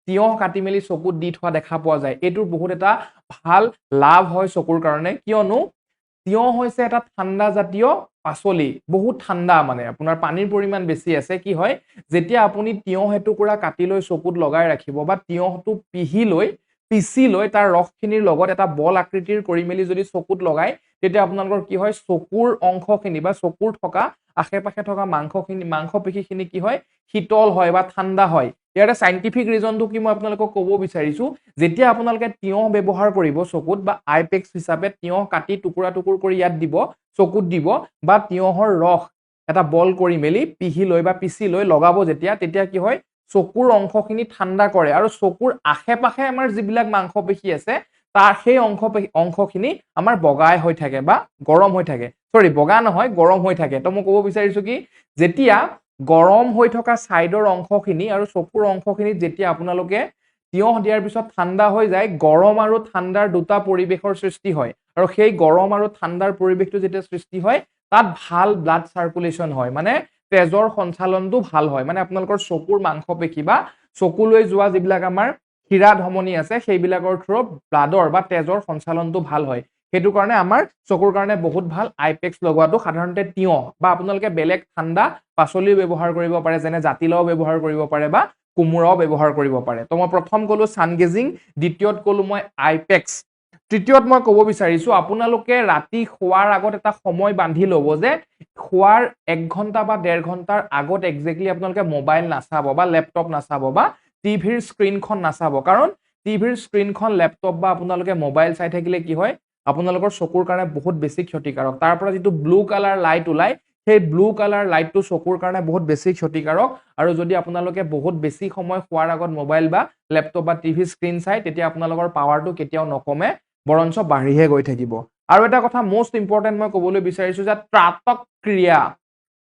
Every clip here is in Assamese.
তিয়হ কাটি মেলি চকুত দি থোৱা দেখা পোৱা যায় এইটোৰ বহুত এটা ভাল লাভ হয় চকুৰ কাৰণে কিয়নো তিয়হ হৈছে এটা ঠাণ্ডা জাতীয় পাচলি বহুত ঠাণ্ডা মানে আপোনাৰ পানীৰ পৰিমাণ বেছি আছে কি হয় যেতিয়া আপুনি তিয়হ এটুকুৰা কাটি লৈ চকুত লগাই ৰাখিব বা তিয়হটো পিচি লৈ তাৰ ৰসখিনিৰ লগত এটা বল আকৃতিৰ কৰি মেলি যদি চকুত লগাই তেতিয়া আপোনালোকৰ কি হয় চকুৰ অংশখিনি বা চকুৰ থকা আশে-পাশে থকা মাংসপেশীখিনি কি হয় শীতল হয় বা ঠাণ্ডা হয় ইয়াৰে সাইন্টিফিক ৰিজনটো কি মই আপোনালোকক ক'ব বিচাৰিছো যেতিয়া আপোনালোকে তিয়হ ব্যৱহাৰ কৰিব চকুত বা আইপেক্স হিচাপে তিয়হ কাটি টুকুৰা কৰি ইয়াত দিব চকুত দিব বা তিয়হৰ ৰস এটা বল কৰি মেলি পিচি লৈ লগাব তেতিয়া কি হয় চকুৰ অংশখিনি ঠাণ্ডা কৰে আৰু চকুৰ আশে-পাশে আমাৰ যিবিলাক মাংসপেশী আছে তাৰ সেই অংশখিনি আমাৰ বগাই হৈ থাকে বা গৰম হৈ থাকে সৰি বগা নহয় গৰম হৈ থাকে তো মই ক'ব বিচাৰিছো কি যেতিয়া গৰম হৈ থকা সাইডৰ অংশখিনি আৰু চকুৰ অংশখিনিত যেতিয়া আপোনালোকে তিয়হ দিয়াৰ পিছত ঠাণ্ডা হৈ যায় গৰম আৰু ঠাণ্ডাৰ দুটা পৰিবেশৰ সৃষ্টি হয় আৰু সেই গৰম আৰু ঠাণ্ডাৰ পৰিবেশটো যেতিয়া সৃষ্টি হয় তাত ভাল ব্লাড সাৰ্কুলেশন হয় মানে তেজৰ সঞ্চালনটো ভাল হয় মানে আপোনালোকৰ চকুৰ মাংসপেশী বা চকুলৈ যোৱা যিবিলাক আমাৰ হীৰা ধমনী আছে সেইবিলাকৰ থ্ৰুত ব্লাডৰ বা তেজৰ সঞ্চালনটো ভাল হয় সেইটো কাৰণে আমাৰ চকুৰ কাৰণে বহুত ভাল আইপেক্স লগোৱাটো সাধাৰণতে তিয়হ বা আপোনালোকে বেলেগ ঠাণ্ডা পাচলি ব্যৱহাৰ কৰিব পাৰে যেনে জাতিলাও ব্যৱহাৰ কৰিব পাৰে বা কোমোৰাও ব্যৱহাৰ কৰিব পাৰে তো মই প্ৰথম ক'লো সানগেজিং দ্বিতীয়ত ক'লো মই আইপেক্স তৃতীয়ত মই ক'ব বিচাৰিছো আপোনালোকে ৰাতি শোৱাৰ আগত এটা সময় বান্ধি ল'ব যে শোৱাৰ 1 ঘণ্টা বা 1.5 ঘণ্টাৰ আগত এক্স্যাক্টলি আপোনালোকে মোবাইল নাচাব বা ল্যাপটপ নাচাব বা টিভিৰ স্ক্ৰিনখন নাচাব কাৰণ টিভিৰ স্ক্ৰিনখন ল্যাপটপ বা আপোনালোকে মোবাইল চাই থাকিলে কি হয় আপোনালোকৰ চকুৰ কাৰণে বহুত বেছি ক্ষতিকাৰক তাৰ পৰা যেটো ব্লু কালাৰ লাইট ওলাই সেই ব্লু কালাৰ লাইটটো চকুৰ কাৰণে বহুত বেছি ক্ষতিকাৰক আৰু যদি আপোনালোকে বহুত বেছি সময় শোৱাৰ আগত মোবাইল বা ল্যাপটপ বা টিভি স্ক্ৰিন চাই তেতিয়া আপোনালোকৰ পাৱাৰটো কেতিয়াও নকমে বৰঞ্চ বাঢ়িহে গৈ থাকিব আৰু এটা কথা মোস্ট ইম্পৰ্টেন্ট মই ক'বলৈ বিচাৰিছো যে ত্ৰাতক ক্ৰিয়া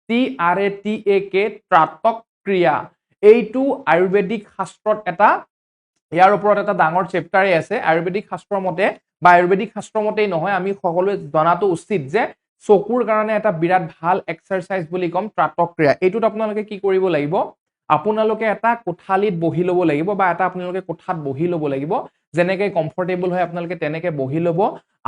TRATAK ত্ৰাতক ক্ৰিয়া এইটো আয়ুৰ্বেদিক শাস্ত্ৰত এটা ইয়াৰ ওপৰত এটা ডাঙৰ চেপ্টাৰে আছে আয়ুৰ্বেদিক শাস্ত্ৰৰ মতে বা আয়ুৰ্বেদিক শাস্ত্ৰৰ মতেই নহয় আমি সকলোৱে জনাটো উচিত যে চকুৰ কাৰণে এটা বিৰাট ভাল এক্সাৰসাইজ বুলি কম ত্ৰাতক ক্ৰিয়া এইটোত আপোনালোকে কি কৰিব লাগিব আপোনালোকে এটা কোঠালিত বহি ল'ব লাগিব বা এটা আপোনালোকে কোঠাত বহি ল'ব লাগিব যেনেকৈ কমফৰ্টেবল হয় আপোনালোকে তেনেকৈ বহি ল'ব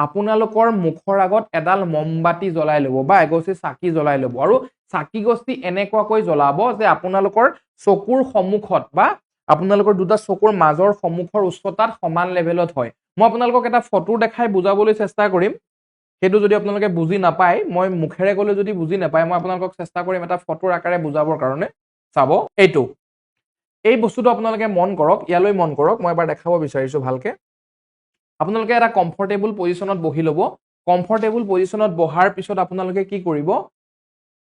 আপোনালোকৰ মুখৰ আগত এডাল মমবাতি জ্বলাই ল'ব বা এগছি চাকি জ্বলাই ল'ব আৰু চাকি গছি এনেকুৱাকৈ জ্বলাব যে আপোনালোকৰ চকুৰ সন্মুখত বা আপোনালোকৰ দুটা চকুৰ মাজৰ সন্মুখৰ উচ্চতাত সমান লেভেলত হয় মই আপোনালোকক এটা ফটো দেখাই বুজাবলৈ চেষ্টা কৰিম সেইটো যদি আপোনালোকে বুজি নাপায় মই মুখেৰে ক'লে যদি বুজি নাপায় মই আপোনালোকক চেষ্টা কৰিম এটা ফটোৰ আকাৰে বুজাবৰ কাৰণে চাব এইটো এই বস্তুটো আপোনালোকে মন কৰক ইয়ালৈ মন কৰক মই এবাৰ দেখাব বিচাৰিছো ভালকে আপোনালোকে এটা কমফৰ্টেবল পজিশনত বহি ল'ব কমফৰ্টেবল পজিশনত বহাৰ পিছত আপোনালোকে কি কৰিব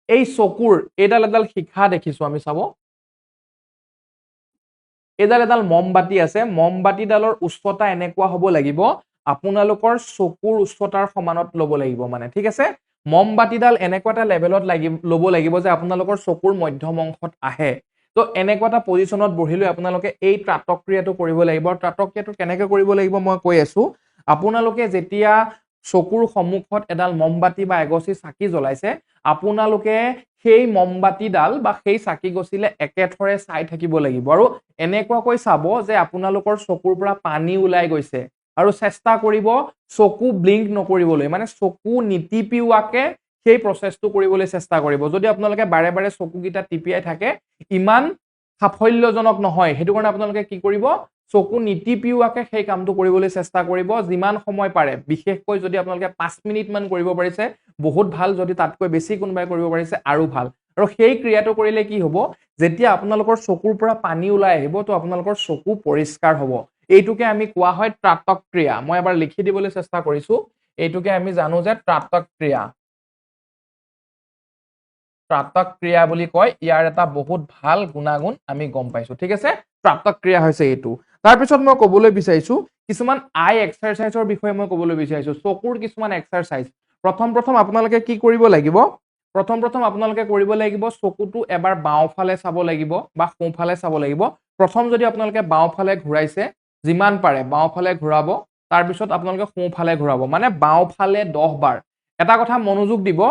এই চকুৰ এডাল শিখা দেখিছো আমি চাব এডাল মমবাতি আছে মমবাতিডালৰ উচ্চতা এনেকুৱা হ'ব লাগিব আপোনালোকৰ চকুৰ উচ্চতাৰ সমানত ল'ব লাগিব মানে ঠিক আছে মমবাতিডাল এনেকুৱা এটা লেভেলত ল'ব লাগিব যে আপোনালোকৰ চকুৰ মধ্যম অংশত আহে তো এনেকুৱা এটা পজিশনত বহি লৈ আপোনালোকে এই ত্ৰাতক ক্ৰিয়াটো কৰিব লাগিব ত্ৰাতক ক্ৰিয়াটো কেনেকৈ কৰিব লাগিব মই কৈ আছো আপোনালোকে যেতিয়া চকুৰ সন্মুখত এডাল মমবাতি বা এগছি চাকি জ্বলাইছে আপোনালোকে সেই মমবাতিডাল বা সেই চাকি গছিলে একেথৰে চাই থাকিব লাগিব আৰু এনেকুৱাকৈ চাব যে আপোনালোকৰ চকুৰ পৰা পানী ওলাই গৈছে আৰু চেষ্টা কৰিব চকু ব্লিংক নকৰিবলৈ মানে চকু নিটিপিওৱাকে সেই প্ৰচেছটো কৰিবলৈ চেষ্টা কৰিব যদি আপোনালোকে বাৰে বাৰে চকুকিটা টিপিয়াই থাকে ইমান সাফল্যজনক নহয় হেতু কাৰণে আপোনালোকে কি কৰিব চকু নিটিপিওৱাকে সেই কামটো কৰিবলৈ চেষ্টা কৰিব যিমান সময় পাৰে বিশেষকৈ যদি আপোনালোকে 5 মিনিট মান কৰিব পাৰিছে বহুত ভাল যদি তাতকৈ বেছি কোনবাই কৰিব পাৰিছে আৰু ভাল আৰু সেই ক্ৰিয়াটো কৰিলে কি হ'ব যেতিয়া আপোনালোকৰ চকুৰ পৰা পানী ওলাই আহিব তো আপোনালোকৰ চকু পৰিষ্কাৰ হ'ব এইটোকে আমি কোৱা হয় ত্ৰাতক ক্ৰিয়া মই এবাৰ লিখি দিবলৈ চেষ্টা কৰিছো এইটোকে আমি জানো যে ত্ৰাতক ক্ৰিয়া ত্ৰাতক ক্ৰিয়া বুলি কয় ইয়াৰ এটা বহুত ভাল গুণাগুণ আমি গম পাইছো ঠিক আছে ত্ৰাতক ক্ৰিয়া হৈছে এইটো তাৰ পিছত মই ক'বলৈ বিচাৰিছো কিছুমান আই এক্সাৰসাইজৰ বিষয়ে মই ক'বলৈ বিচাৰিছো চকুৰ কিছুমান এক্সাৰসাইজ প্ৰথম আপোনালোকে কি কৰিব লাগিব প্ৰথম আপোনালোকে কৰিব লাগিব চকুটো এবাৰ বাওঁফালে চাব লাগিব বা সোঁফালে চাব লাগিব প্ৰথম যদি আপোনালোকে বাওঁফালে ঘূৰাইছে যিমান পাৰে বাওঁফালে ঘূৰাব তাৰ পিছত আপোনালোকে সোঁফালে ঘূৰাব মানে বাওঁফালে 10 বাৰ এটা কথা মনোযোগ দিব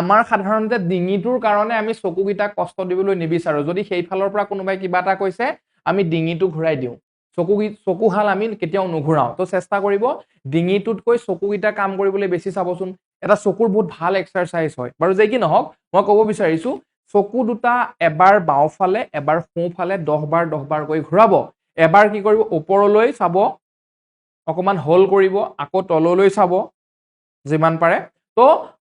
আমাৰ সাধাৰণতে ডিঙিটোৰ কাৰণে আমি চকুকিটা কষ্ট দিবলৈ নিবিচাৰো যদি সেই ফালৰ পৰা কোনোবাই কিবা এটা কৈছে আমি ডিঙিটো ঘূৰাই দিওঁ চকুহাল আমি কেতিয়াও নুঘূৰাও তো চেষ্টা কৰিব ডিঙিটোতকৈ চকুকেইটা কাম কৰিবলৈ বেছি চাবচোন এটা চকুৰ বহুত ভাল এক্সাৰচাইজ হয় বাৰু যে কি নহওক মই ক'ব বিচাৰিছো চকু দুটা এবাৰ বাওঁফালে এবাৰ সোঁফালে 10 বাৰ কৈ ঘূৰাব এবাৰ কি কৰিব ওপৰলৈ চাব অকমান হোল কৰিব আকৌ তললৈ চাব যিমান পাৰে তো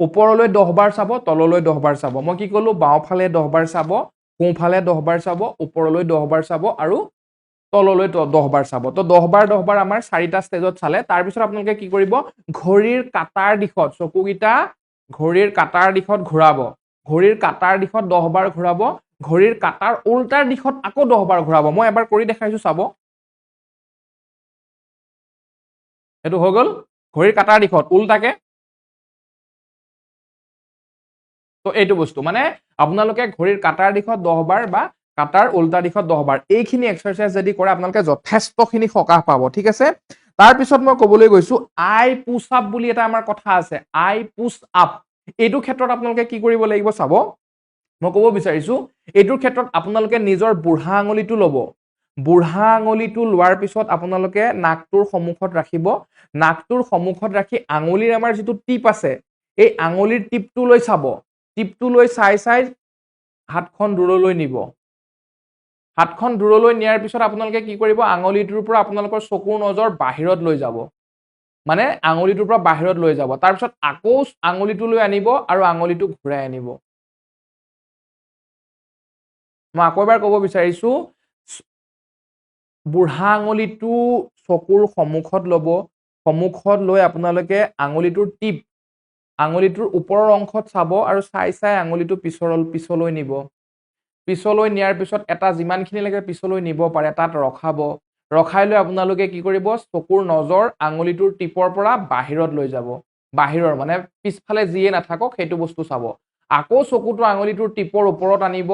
ওপৰলৈ 10 বাৰ চাব তললৈ 10 বাৰ চাব মই কি ক'লো বাওঁফালে 10 বাৰ চাব সোঁফালে 10 বাৰ চাব ওপৰলৈ 10 বাৰ চাব আৰু তললৈ 10 বাৰ চাব তো 10 বাৰ আমাৰ 4টা ষ্টেজত চালে তাৰ পিছত আপোনালোকে কি কৰিব ঘড়ীৰ কাটাৰ দিশত চকুকেইটা ঘড়ীৰ কাটাৰ দিশত ঘূৰাব ঘড়ীৰ কাটাৰ দিশত 10 বাৰ ঘূৰাব ঘড়ীৰ কাটাৰ উল্টাৰ দিশত আকৌ 10 বাৰ ঘূৰাব মই এবাৰ কৰি দেখাইছো চাব এটো হৈ গল ঘড়ীৰ কাটাৰ দিশত উল্টাকে তো এইটো বস্তু মানে আপোনালোকে ঘড়ীৰ কাটাৰ দিশত 10 বাৰ বা কাটাৰ উল্টা দিশত 10 বাৰ এইখিনি এক্সাৰসাইজ যদি কৰে আপোনালোকে যথেষ্টখিনি সকাহ পাব ঠিক আছে তাৰ পিছত মই ক'বলৈ গৈছো আই পুশ আপ বুলি এটা আমাৰ কথা আছে আই পুশ আপ এইটো ক্ষেত্ৰত আপোনালোকে কি কৰিব লাগিব চাব মই ক'ব বিচাৰিছো এইটোৰ ক্ষেত্ৰত আপোনালোকে নিজৰ বুঢ়া আঙুলিটো ল'ব বুঢ়া আঙুলিটো লোৱাৰ পিছত আপোনালোকে নাকটোৰ সন্মুখত ৰাখিব নাকটোৰ সন্মুখত ৰাখি আঙুলিৰ আমাৰ যিটো টিপ আছে এই আঙুলিৰ টিপটো লৈ চাব টিপটো লৈ চাই হাতখন দূৰলৈ নিব হাতখন দূৰলৈ নিয়াৰ পিছত আপোনালোকে কি কৰিব আঙুলিটোৰ পৰা আপোনালোকৰ চকুৰ নজৰ বাহিৰত লৈ যাব মানে আঙুলিটোৰ পৰা বাহিৰত লৈ যাব তাৰ পিছত আকৌ আঙুলিটো লৈ আনিব আৰু আঙুলিটো ঘূৰাই আনিব মই আকৌ এবাৰ ক'ব বিচাৰিছো বুঢ়া আঙুলিটো চকুৰ সন্মুখত ল'ব সন্মুখত লৈ আপোনালোকে আঙুলিটোৰ টিপ আঙুলিটোৰ ওপৰৰ অংশত চাব আৰু চাই আঙুলিটো পিছলৈ নিব পিছলৈ নিয়াৰ পিছত এটা যিমানখিনি লাগে পিছলৈ নিব পাৰে তাত ৰখাব ৰখাই লৈ আপোনালোকে কি কৰিব চকুৰ নজৰ আঙুলিটোৰ টিপৰ পৰা বাহিৰত লৈ যাব বাহিৰৰ মানে পিছফালে যিয়ে নাথাকক সেইটো বস্তু চাব আকৌ চকুটো আঙুলিটোৰ টিপৰ ওপৰত আনিব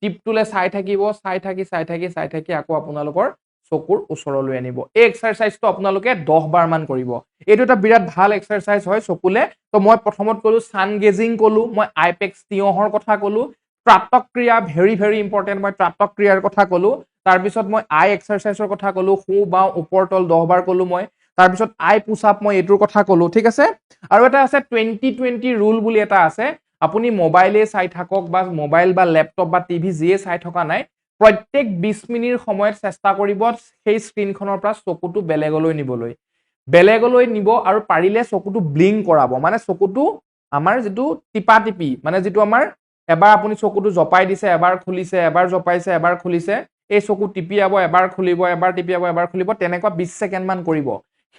টিপটোলে চাই থাকি আকৌ আপোনালোকৰ চকুৰ ওচৰলৈ আনিব এই এক্সাৰসাইজটো আপোনালোকে 10 বাৰ মান কৰিব এইটো এটা বিৰাট ভাল এক্সাৰসাইজ হয় চকুলে তো মই প্ৰথমত ক'লো সান গেজিং ক'লো মই আইপেক্স তিয়হৰ কথা ক'লো ত্ৰাটক ক্ৰিয়া ভেৰি ইম্পৰ্টেন্ট মই ত্ৰাটক ক্ৰিয়াৰ কথা ক'লো তাৰ পিছত মই আই এক্সাৰসাইজৰ কথা ক'লো সু বাও ওপৰ তল 10 বাৰ ক'লো মই তাৰ পিছত আই পুশ আপ মই এইটোৰ কথা ক'লো ঠিক আছে আৰু এটা আছে 20-20 ৰুল বুলি এটা আছে আপুনি মোবাইলে চাই থাকক বা মোবাইল বা ল্যাপটপ বা টিভি যিয়ে চাই থকা নাই প্ৰত্যেক 20 মিনিট সময়ত চেষ্টা কৰিব সেই স্ক্ৰিনখনৰ পৰা চকুটো বেলেগলৈ নিব আৰু পাৰিলে চকুটো ব্লিংক কৰাব মানে চকুটো আমাৰ যিটো টিপি মানে যিটো আমাৰ এবাৰ আপুনি চকুটো জপাই দিছে এবাৰ খুলিছে এবাৰ জপাইছে এবাৰ খুলিছে এই চকু টিপিয়াব এবাৰ খুলিব এবাৰ টিপিয়াব এবাৰ খুলিব তেনেকুৱা 20 সেকেন্ড মান কৰিব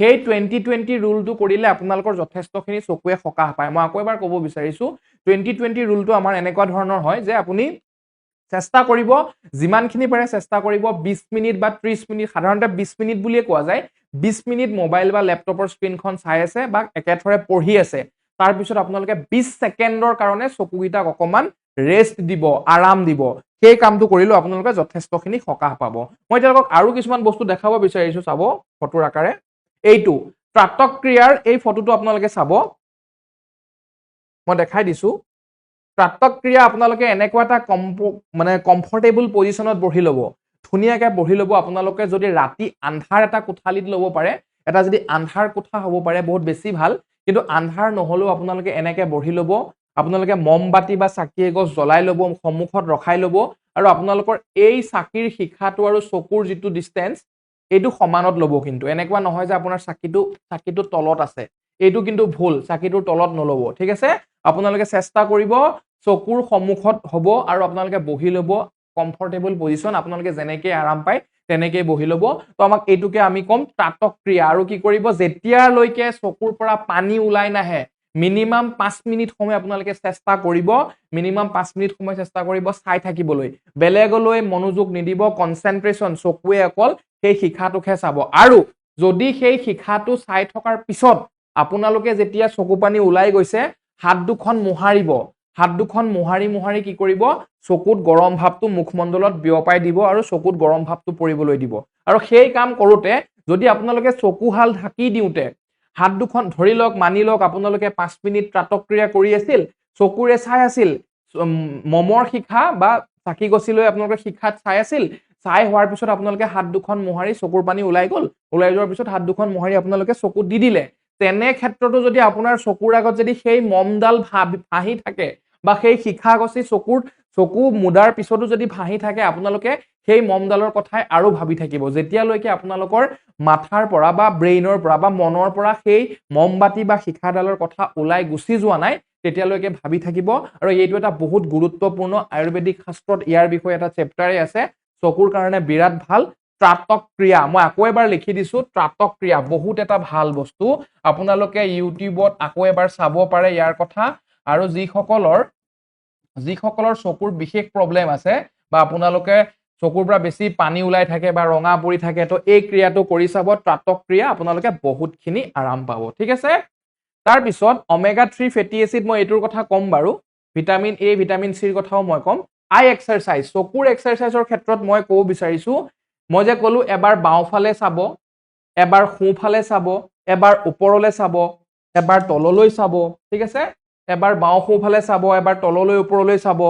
সেই 20-20 ৰুলটো কৰিলে আপোনালোকৰ যথেষ্টখিনি চকুৱে সকাহ পায় মই আকৌ এবাৰ ক'ব বিচাৰিছো 20-20 ৰুলটো আমাৰ এনেকুৱা ধৰণৰ হয় যে আপুনি চেষ্টা কৰিব যিমানখিনি পাৰে চেষ্টা কৰিব 20 মিনিট বা 30 মিনিট সাধাৰণতে 20 মিনিট বুলিয়ে কোৱা যায় 20 মিনিট মোবাইল বা ল্যাপটপৰ স্ক্ৰিনখন চাই আছে বা একেথৰে পঢ়ি আছে তাৰ পিছত আপোনালোকে 20 সেকেন্ডৰ কাৰণে চকুকেইটাক অকমান ৰেষ্ট দিব আৰাম দিব সেই কামটো কৰিলে আপোনালোকে যথেষ্টখিনি সকাহ পাব মই তেওঁলোকক আৰু কিছুমান বস্তু দেখাব বিচাৰিছো চাব ফটোৰ আকাৰে এইটো ত্ৰাটক ক্ৰিয়াৰ এই ফটোটো আপোনালোকে চাব মই দেখাই দিছো ত্ৰাটক ক্ৰিয়া আপোনালোকে এনেকুৱা এটা মানে কমফৰ্টেবল পজিশনত বহি ল'ব ধুনীয়াকৈ বহি ল'ব আপোনালোকে যদি ৰাতি আন্ধাৰ এটা কোঠালিত ল'ব পাৰে এটা যদি আন্ধাৰ কোঠা হ'ব পাৰে বহুত বেছি ভাল কিন্তু আন্ধাৰ নহলেও আপোনালোকে এনেকৈ বহি ল'ব আপোনালোকে মমবাতি বা চাকি এগছ জ্বলাই ল'ব সন্মুখত ৰখাই ল'ব আৰু আপোনালোকৰ এই চাকিৰ শিখাটো আৰু চকুৰ যিটো ডিসটেন্স এইটো সমানত ল'ব কিন্তু এনেকুৱা নহয় যে আপোনাৰ চাকিটো তলত আছে এইটো কিন্তু ভুল চাকিটোৰ তলত নল'ব ঠিক আছে আপোনালোকে চেষ্টা কৰিব চকুৰ সন্মুখত হ'ব আৰু আপোনালোকে বহি ল'ব কমফৰ্টেবল পজিশন আপোনালোকে যেনেকৈ আৰাম পায় তেনেকৈ বহি ল'ব তো আমাক এইটোকে আমি কম ত্ৰাটক ক্ৰিয়া আৰু কি কৰিব যেতিয়ালৈকে চকুৰ পৰা পানী ওলাই নাহে মিনিমাম 5 মিনিট সময় আপোনালোকে চেষ্টা কৰিব মিনিমাম 5 মিনিট সময় চেষ্টা কৰিব চাই থাকিবলৈ বেলেগলৈ মনোযোগ নিদিব কনসেন্ট্ৰেশন চকুৱে অকল সেই শিখাটোকে চাব আৰু যদি সেই শিখাটো চাই থকাৰ পিছত আপোনালোকে যেতিয়া চকু পানী ওলাই গৈছে হাত দুখন মোহাৰিব হাত দুখন মোহাৰি কি কৰিব চকুত গৰম ভাৱটো মুখমণ্ডলত বিয়পাই দিব আৰু চকুত গৰম ভাৱটো পৰিবলৈ দিব আৰু সেই কাম কৰোতে যদি আপোনালোকে চকুহাল ঢাকি দিওতে হাত দুখন ধৰি লওক মানি লওক আপোনালোকে 5 মিনিট ত্ৰাটক ক্ৰিয়া কৰি আছিল চকুৰে চাই আছিল মমৰ শিখা বা চাকি গছি লৈ আপোনালোকে শিখাত চাই আছিল চাই হোৱাৰ পিছত আপোনালোকে হাত দুখন মোহাৰি চকুৰ পানী ওলাই গ'ল, ওলাই যোৱাৰ পিছত হাত দুখন মোহাৰি আপোনালোকে চকুত দি দিলে। তেনে ক্ষেত্ৰতো যদি আপোনাৰ চকুৰ আগত যদি সেই মমডাল ভাহি থাকে বা সেই শিখাগছি চকু মুদাৰ পিছতো যদি ভাহি থাকে, আপোনালোকে সেই মমডালৰ কথাই আৰু ভাবি থাকিব। যেতিয়ালৈকে আপোনালোকৰ মাথাৰ পৰা বা ব্ৰেইনৰ পৰা বা মনৰ পৰা সেই মমবাতি বা শিখাডালৰ কথা ওলাই গুচি যোৱা নাই, তেতিয়ালৈকে ভাবি থাকিব। আৰু এইটো এটা বহুত গুৰুত্বপূৰ্ণ আয়ুৰ্বেদিক শাস্ত্ৰত ইয়াৰ বিষয়ে এটা চেপ্টাৰে আছে, চকুৰ কাৰণে বিৰাট ভাল। ত্ৰাটক ক্ৰিয়া, মই আকৌ এবাৰ লিখি দিছো, ত্ৰাটক ক্ৰিয়া বহুত এটা ভাল বস্তু। আপোনালোকে ইউটিউবত আকৌ এবাৰ চাব পাৰে ইয়াৰ কথা। আৰু যিসকলৰ চকুৰ বিশেষ প্ৰব্লেম আছে বা আপোনালোকে চকুৰ পৰা বেছি পানী ওলাই থাকে বা ৰঙা পৰি থাকে, তো এই ক্ৰিয়াটো কৰি চাব, ত্ৰাটক ক্ৰিয়া, আপোনালোকে বহুতখিনি আৰাম পাব। ঠিক আছে। তাৰপিছত omega 3 ফেটি এচিড, মই এইটোৰ কথা ক'ম বাৰু। ভিটামিন এ, ভিটামিন চিৰ কথাও মই ক'ম। আই এক্সাৰচাইজ, চকুৰ এক্সাৰচাইজৰ ক্ষেত্ৰত মই ক'ব বিচাৰিছো, মই যে ক'লো এবাৰ বাওঁফালে চাব, এবাৰ সোঁফালে চাব, এবাৰ ওপৰলৈ চাব, এবাৰ তললৈ চাব। ঠিক আছে। এবাৰ বাওঁ সোঁফালে চাব, এবাৰ তললৈ ওপৰলৈ চাব,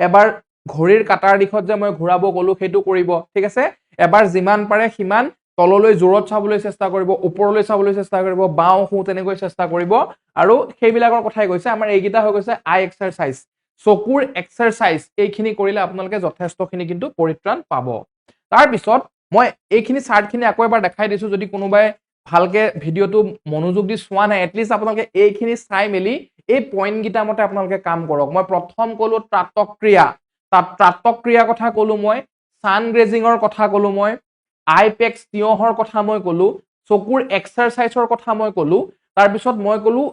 এবাৰ ঘড়ীৰ কাটাৰ দিশত যে মই ঘূৰাব ক'লো সেইটো কৰিব। ঠিক আছে। এবাৰ যিমান পাৰে সিমান তললৈ জোৰত চাবলৈ চেষ্টা কৰিব, ওপৰলৈ চাবলৈ চেষ্টা কৰিব, বাওঁ সোঁ তেনেকৈ চেষ্টা কৰিব। আৰু সেইবিলাকৰ কথাই কৈছে, আমাৰ এইকেইটা হৈ গৈছে আই এক্সাৰচাইজ, চকুৰ এক্সাৰচাইজ। এইখিনি কৰিলে আপোনালোকে যথেষ্টখিনি কিন্তু পৰিত্ৰাণ পাব। তাৰপিছত মই এইখিনি চাৰ্টখিনি আকৌ এবাৰ দেখাই দিছো, যদি কোনোবাই ভালকে ভিডিঅ'টো মনোযোগ দি চোৱা নাই, এটলিষ্ট আপোনালোকে এইখিনি চাই মেলি এই পইণ্ট কেইটা মতে আপোনালোকে কাম কৰক। মই প্ৰথম ক'লো ত্ৰাটক ক্ৰিয়া, ত্ৰাটক ক্ৰিয়াৰ কথা ক'লো মই, ছান গ্ৰেজিঙৰ কথা ক'লো মই, আইপেক্স তিয়হৰ কথা মই ক'লো, চকুৰ এক্সাৰচাইজৰ কথা মই ক'লো। তাৰপিছত মই ক'লো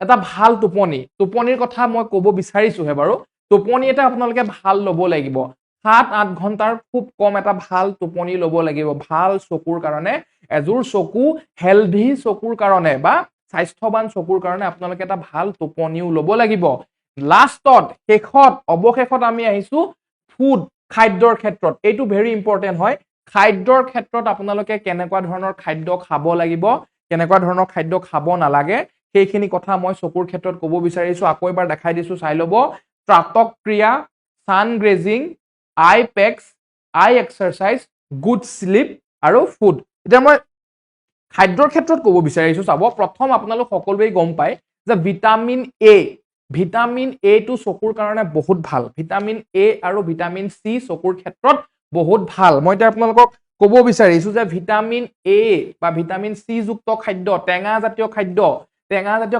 এটা ভাল টোপনিৰ কথা মই ক'ব বিচাৰিছোহে বাৰু। টোপনি এটা আপোনালোকে ভাল ল'ব লাগিব, 7-8 ঘণ্টাৰ খুব কম এটা ভাল টোপনি ল'ব লাগিব ভাল চকুৰ কাৰণে। এযোৰ চকু হেলদি চকুৰ কাৰণে বা স্বাস্থ্যৱান চকুৰ কাৰণে আপোনালোকে এটা ভাল টোপনিও ল'ব লাগিব। লাষ্টত অৱশেষত আমি আহিছো ফুড, খাদ্যৰ ক্ষেত্ৰত। এইটো ভেৰি ইম্পৰ্টেণ্ট হয়। খাদ্যৰ ক্ষেত্ৰত আপোনালোকে কেনেকুৱা ধৰণৰ খাদ্য খাব লাগিব, কেনেকুৱা ধৰণৰ খাদ্য খাব নালাগে, সেইখিনি কথা মই চকুৰ ক্ষেত্ৰত ক'ব বিচাৰিছো। আকৌ এবাৰ দেখাই দিছো, চাই ল'ব। ত্ৰাটক ক্ৰিয়া, ছান গ্ৰেজিং, আইপেক্স, আই এক্সাৰচাইজ, গুড শ্লিপ আৰু ফুড। এতিয়া মই খাদ্যৰ ক্ষেত্ৰত ক'ব বিচাৰিছো, চাব। প্ৰথম আপোনালোক সকলোৱে গম পায় যে ভিটামিন এটো চকুৰ কাৰণে বহুত ভাল। ভিটামিন এ আৰু ভিটামিন চি চকুৰ ক্ষেত্ৰত বহুত ভাল। মই এতিয়া আপোনালোকক ক'ব বিচাৰিছো যে ভিটামিন এ বা ভিটামিন চি যুক্ত খাদ্য, টেঙা জাতীয়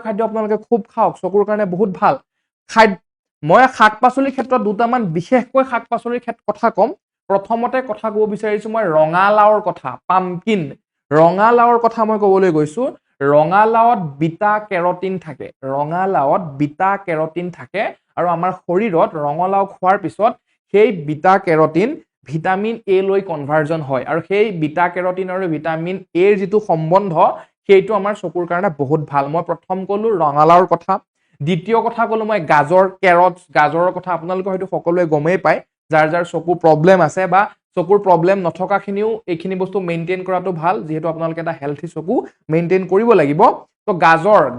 খাদ্য আপোনালোকে খুব খাওক, চকুৰ কাৰণে বহুত ভাল। মই শাক পাচলিৰ ক্ষেত্ৰত দুটামান বিশেষকৈ শাক পাচলিৰ কথা ক'ম। প্ৰথমতে কথা ক'ব বিচাৰিছো মই ৰঙালাওৰ কথা, পামকিন। ৰঙালাওৰ কথা মই ক'বলৈ গৈছো। ৰঙালাওত বিটা কেৰটিন থাকে, আৰু আমাৰ শৰীৰত ৰঙালাও খোৱাৰ পিছত সেই বিটা কেৰটিন ভিটামিন এ লৈ কনভাৰ্জন হয়, আৰু সেই বিটা কেৰটিন আৰু ভিটামিন এৰ যিটো সম্বন্ধ, সেইটো আমাৰ চকুৰ কাৰণে বহুত ভাল। মই প্ৰথম ক'লো ৰঙালাওৰ কথা। দ্বিতীয় কথা ক'লো মই গাজৰৰ কথা। আপোনালোকে হয়তো সকলোৱে গমেই পায়, যাৰ যাৰ চকুৰ প্ৰব্লেম আছে বা চকুৰ প্ৰব্লেম নথকা খিনিও এইখিনি বস্তু মেইনটেইন কৰাটো ভাল, যিহেতু আপোনালোকে এটা হেলথি চকু মেইনটেইন কৰিব লাগিব। তো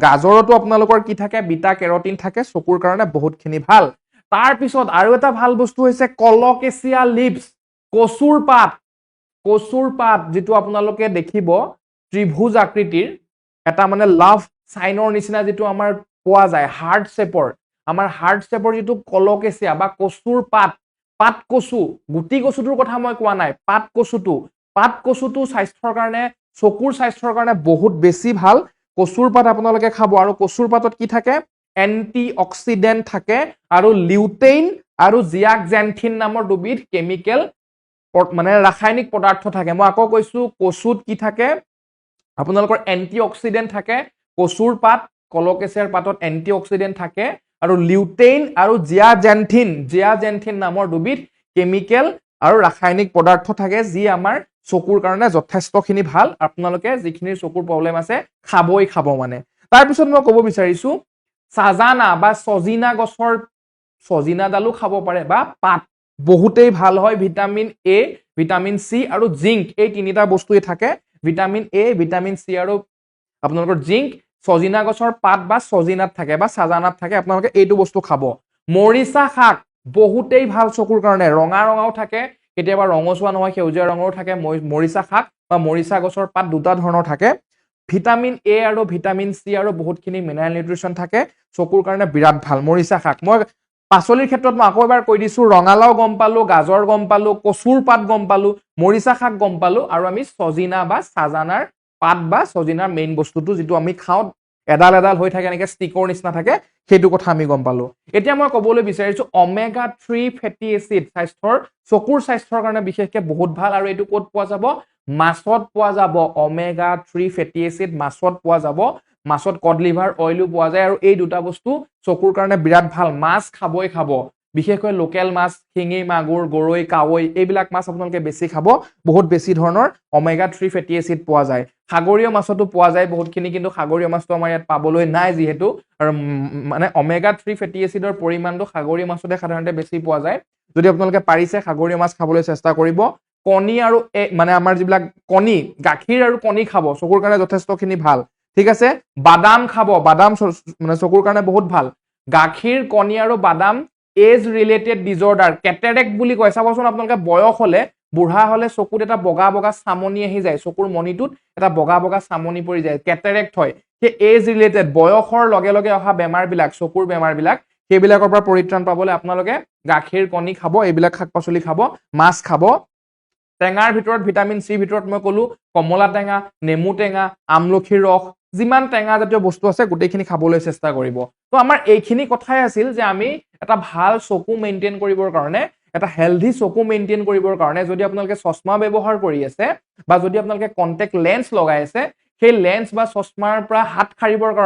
গাজৰতো আপোনালোকৰ কি থাকে, বিটা কেৰটিন থাকে, চকুৰ কাৰণে বহুতখিনি ভাল। তাৰপিছত আৰু এটা ভাল বস্তু হৈছে কলকেচিয়া লিভছ, কচুৰ পাত, যিটো আপোনালোকে দেখিব ত্ৰিভুজ আকৃতিৰ, এটা মানে লাভ চাইনৰ নিচিনা যিটো আমাৰ পোৱা যায়, হাৰ্ট শেপৰ যিটো কলকেচিয়া বা কচুৰ পাত কচু, গুটি কচুটোৰ কথা মই কোৱা নাই, পাত কচুটো স্বাস্থ্যৰ কাৰণে, চকুৰ স্বাস্থ্যৰ কাৰণে বহুত বেছি ভাল। কচুৰ পাত আপোনালোকে খাব। আৰু কচুৰ পাতত কি থাকে, এন্টি অক্সিডেন্ট থাকে, আৰু লিউটেইন আৰু জিয়াক্সেন্থিন নামৰ দুবিধ কেমিকেল মানে ৰাসায়নিক পদাৰ্থ থাকে। মই আকৌ কৈছো, কচুত কি থাকে, আপোনালোকৰ এন্টি অক্সিডেন্ট থাকে। কচুৰ পাত, কলকেচিয়াৰ পাতত এন্টি অক্সিডেন্ট থাকে, আৰু লিউটেইন আৰু জিয়াজেন্থিন নামৰ দুবিধ কেমিকেল আৰু ৰাসায়নিক পদাৰ্থ থাকে, যি আমাৰ চকুৰ কাৰণে যথেষ্টখিনি ভাল। আপোনালোকে যিখিনি চকুৰ প্ৰব্লেম আছে খাব মানে। তাৰপিছত মই ক'ব বিচাৰিছো সাজানা বা ছজিনা গছৰ ছজিনাডালো খাব পাৰে বা পাত, বহুতেই ভাল হয়। ভিটামিন এ, ভিটামিন চি আৰু জিংক, এই তিনিটা বস্তুৱে থাকে। ভিটামিন এ, ভিটামিন চি আৰু আপোনালোকৰ জিংক ছজিনা গছৰ পাত বা ছজিনাত থাকে বা সাজানাত থাকে। আপোনালোকে এইটো বস্তু খাব। মৰিচা শাক বহুতেই ভাল চকুৰ কাৰণে, ৰঙাও থাকে, কেতিয়াবা ৰঙচুৱা নহয় সেউজীয়া ৰঙৰো থাকে মৰিচা শাক বা মৰিচা গছৰ পাত দুটা ধৰণৰ থাকে ভিটামিন এ আৰু ভিটামিন চি আৰু বহুতখিনি মিনাৰেল নিউট্ৰিশ্যন থাকে চকুৰ কাৰণে বিৰাট ভাল মৰিচা শাক মই পাচলিৰ ক্ষেত্ৰত মই আকৌ এবাৰ কৈ দিছো ৰঙালাও গম পালো গাজৰ গম পালো কচুৰ পাত গম পালো মৰিচা শাক গম পালো আৰু আমি সজিনা বা সাজানাৰ পাত বা সজিনাৰ মেইন বস্তুটো যিটো আমি খাওঁ এডাল এডাল হৈ থাকে এনেকে ষ্টিকৰ নিচিনা থাকে সেইটো কথা আমি গম পালো এতিয়া মই ক'বলৈ বিচাৰিছো ওমেগা 3 ফেটি এচিড চকুৰ স্বাস্থ্যৰ কাৰণে বিশেষকৈ বহুত ভাল আৰু এইটো ক'ত পোৱা যাব মাছত পোৱা যাব ওমেগা 3 ফেটি এচিড মাছত পোৱা যাব মাছত কড লিভাৰ অইলো পোৱা যায় আৰু এই দুটা বস্তু চকুৰ কাৰণে বিৰাট ভাল মাছ খাবই খাব বিশেষকৈ লোকেল মাছ শিঙি মাগুৰ গৰৈ কাৱৈ এইবিলাক মাছ আপোনালোকে বেছি খাব বহুত বেছি ধৰণৰ ওমেগা 3 ফেটি এচিড পোৱা যায় সাগৰীয় মাছতো পোৱা যায় বহুতখিনি কিন্তু সাগৰীয় মাছটো আমাৰ ইয়াত পাবলৈ নাই যিহেতু আৰু মানে ওমেগা 3 ফেটি এচিডৰ পৰিমাণটো সাগৰীয় মাছতে সাধাৰণতে বেছি পোৱা যায় যদি আপোনালোকে পাৰিছে সাগৰীয় মাছ খাবলৈ চেষ্টা কৰিব কণী আৰু মানে আমাৰ যিবিলাক কণী গাখীৰ আৰু কণী খাব চকুৰ কাৰণে যথেষ্টখিনি ভাল ঠিক আছে বাদাম খাব বাদাম মানে চকুৰ কাৰণে বহুত ভাল গাখীৰ কণী আৰু বাদাম এজ ৰিলেটেড ডিজৰ্ডাৰ কেটেৰেক্ট বুলি কয় চাবচোন আপোনালোকে বয়স হলে বুঢ়া হলে চকুত এটা বগা বগা চামনি আহি যায় চকুৰ মণিটোত এটা বগা বগা চামনি পৰি যায় কেটেৰেক্ট হয় সেই এজ ৰিলেটেড বয়সৰ লগে লগে অহা বেমাৰবিলাক চকুৰ বেমাৰবিলাক সেইবিলাকৰ পৰা পৰিত্ৰাণ পাবলৈ আপোনালোকে গাখীৰ কণী খাব এইবিলাক শাক পাচলি খাব মাছ খাব টেঙাৰ ভিতৰত ভিটামিন চি ভিতৰত মই ক'লো কমলা টেঙা নেমু টেঙা আমলখিৰ ৰস যিমান টেঙা জাতীয় বস্তু আছে গোটেইখিনি খাবলৈ চেষ্টা কৰিব তো আমাৰ এইখিনি কথাই আছিল যে আমি এটা ভাল চকু মেইনটেইন কৰিবৰ কাৰণে এটা হেলদি চকু মেইনটেইন কৰিবৰ কাৰণে যদি আপোনালোকে চশমা ব্যৱহাৰ কৰি আছে বা যদি আপোনালোকে কন্টেক্ট লেন্স লগাই আছে সেই লেন্স বা চশমাৰ পৰা হাত সাৰিবৰ কাৰণে